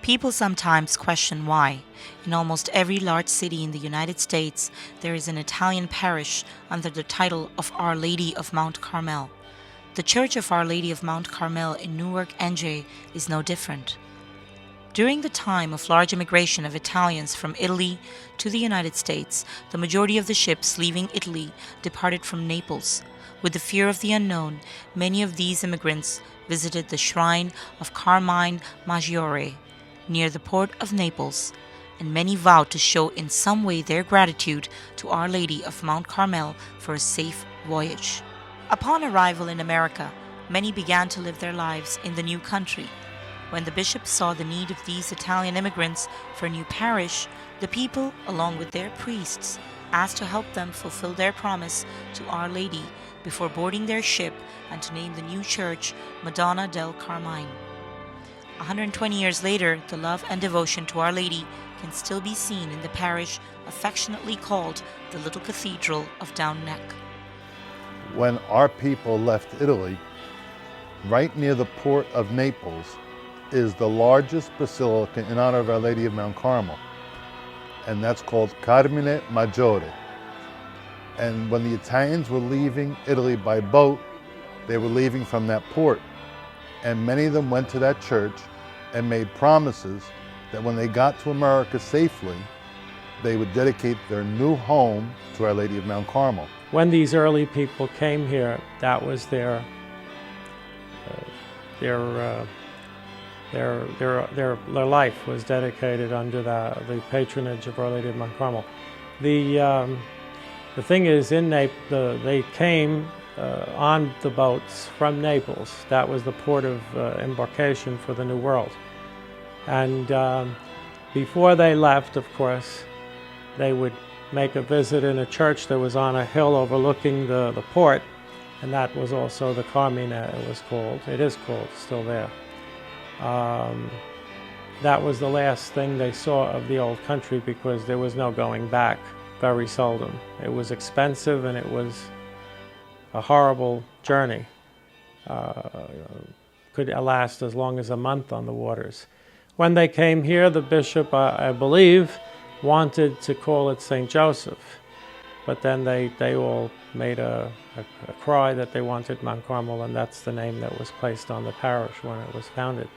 People sometimes question why, in almost every large city in the United States, there is an Italian parish under the title of Our Lady of Mount Carmel. The Church of Our Lady of Mount Carmel in Newark NJ is no different. During the time of large immigration of Italians from Italy to the United States, the majority of the ships leaving Italy departed from Naples. With the fear of the unknown, many of these immigrants visited the shrine of Carmine Maggiore near the port of Naples, and many vowed to show in some way their gratitude to Our Lady of Mount Carmel for a safe voyage. Upon arrival in America, many began to live their lives in the new country. When the bishops saw the need of these Italian immigrants for a new parish, the people, along with their priests, asked to help them fulfill their promise to Our Lady before boarding their ship and to name the new church Madonna del Carmine. 120 years later, the love and devotion to Our Lady can still be seen in the parish affectionately called the Little Cathedral of Down Neck. When our people left Italy, right near the port of Naples is the largest basilica in honor of Our Lady of Mount Carmel, and that's called Carmine Maggiore. And when the Italians were leaving Italy by boat, they were leaving from that port. And many of them went to that church and made promises that when they got to America safely, they would dedicate their new home to Our Lady of Mount Carmel. When these early people came here, that was their life was dedicated under the patronage of Our Lady of Mount Carmel. The thing is, they came on the boats from Naples. That was the port of embarkation for the New World. And before they left, of course, they would make a visit in a church that was on a hill overlooking the port, and that was also the Carmine, it was called. It is called, still there. That was the last thing they saw of the old country because there was no going back, very seldom. It was expensive and it was a horrible journey. Could last as long as a month on the waters. When they came here, the bishop, I believe, wanted to call it St. Joseph, but then they all made a cry that they wanted Mount Carmel, and that's the name that was placed on the parish when it was founded.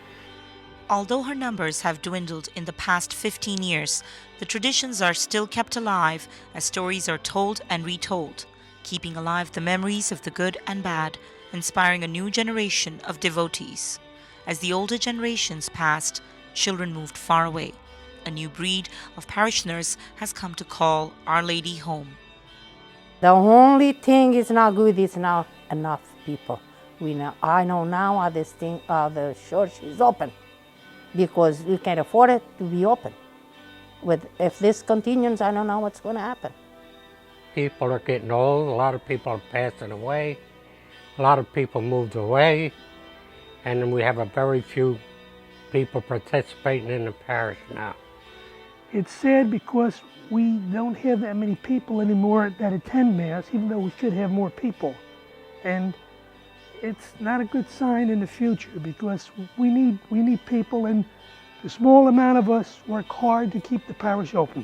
Although her numbers have dwindled in the past 15 years, the traditions are still kept alive as stories are told and retold, keeping alive the memories of the good and bad, inspiring a new generation of devotees. As the older generations passed, children moved far away. A new breed of parishioners has come to call Our Lady home. The only thing is not good is not enough people. I know now the church is open because we can afford it to be open. If this continues, I don't know what's going to happen. People are getting old, a lot of people are passing away, a lot of people moved away, and we have a very few people participating in the parish now. It's sad because we don't have that many people anymore that attend Mass, even though we should have more people. And it's not a good sign in the future because we need people, and the small amount of us work hard to keep the parish open.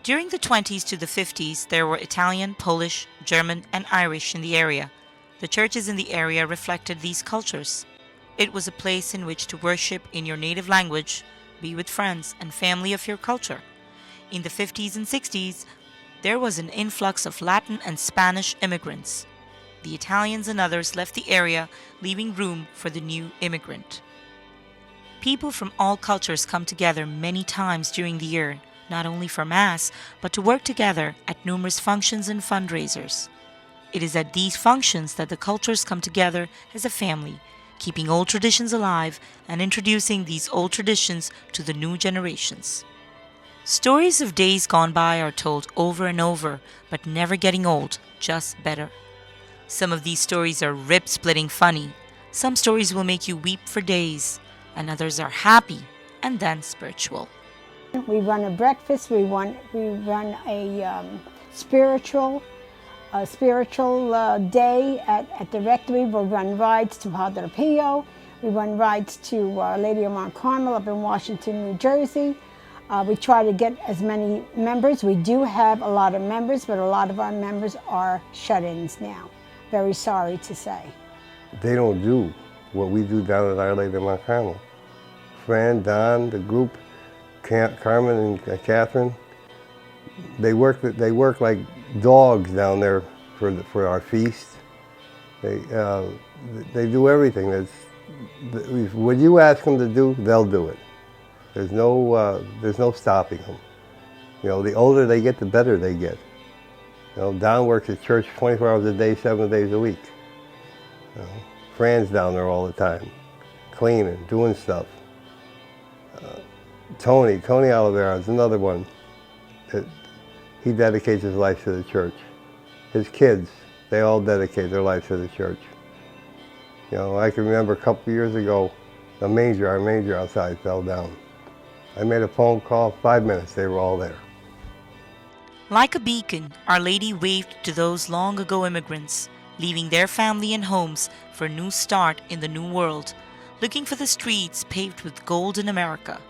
During the 20s to the 50s, there were Italian, Polish, German, and Irish in the area. The churches in the area reflected these cultures. It was a place in which to worship in your native language, be with friends and family of your culture. In the 50s and 60s, there was an influx of Latin and Spanish immigrants. The Italians and others left the area, leaving room for the new immigrant. People from all cultures come together many times during the year, not only for Mass, but to work together at numerous functions and fundraisers. It is at these functions that the cultures come together as a family, keeping old traditions alive and introducing these old traditions to the new generations. Stories of days gone by are told over and over, but never getting old, just better. Some of these stories are rib-splitting funny. Some stories will make you weep for days, and others are happy and then spiritual. We run a breakfast, we run a spiritual day at the rectory. We'll run rides to Padre Pio. We run rides to Our Lady of Mount Carmel up in Washington, New Jersey. We try to get as many members. We do have a lot of members, but a lot of our members are shut-ins now. Very sorry to say. They don't do what we do down at Our Lady of Mount Carmel. Fran, Don, the group, Carmen and Catherine, they work like dogs down there for our feast. They do everything. What you ask them to do, they'll do it. There's no stopping them. You know, the older they get, the better they get. You know, Don works at church 24 hours a day, 7 days a week. You know, Fran's down there all the time, cleaning, doing stuff. Tony Oliveira is another one that he dedicates his life to the church. His kids, they all dedicate their life to the church. You know, I can remember a couple of years ago, our manger outside fell down. I made a phone call, 5 minutes, they were all there. Like a beacon, Our Lady waved to those long ago immigrants, leaving their family and homes for a new start in the new world, looking for the streets paved with gold in America.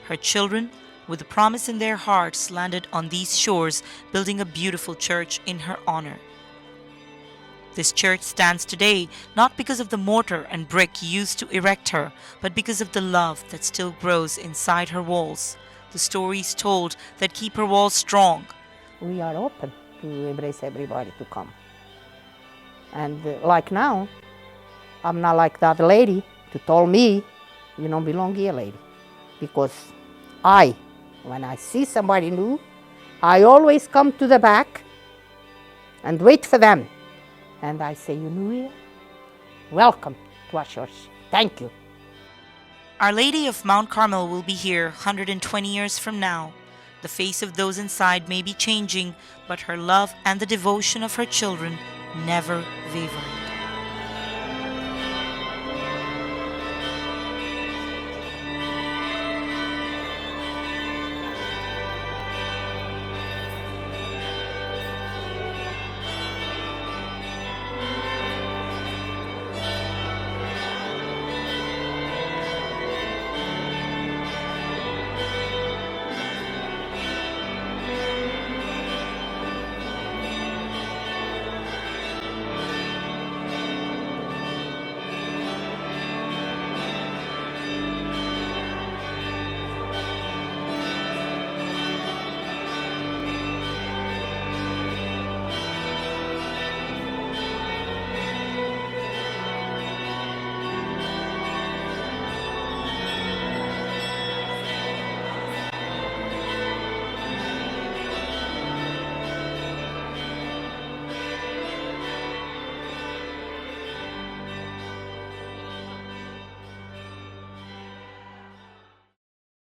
Her children, with a promise in their hearts, landed on these shores, building a beautiful church in her honor. This church stands today not because of the mortar and brick used to erect her, but because of the love that still grows inside her walls, the stories told that keep her walls strong. We are open to embrace everybody to come. And like now, I'm not like that lady who told me, you don't belong here, lady. Because when I see somebody new, I always come to the back and wait for them. And I say, you new here? Welcome to our church. Thank you. Our Lady of Mount Carmel will be here 120 years from now. The face of those inside may be changing, but her love and the devotion of her children never wavering.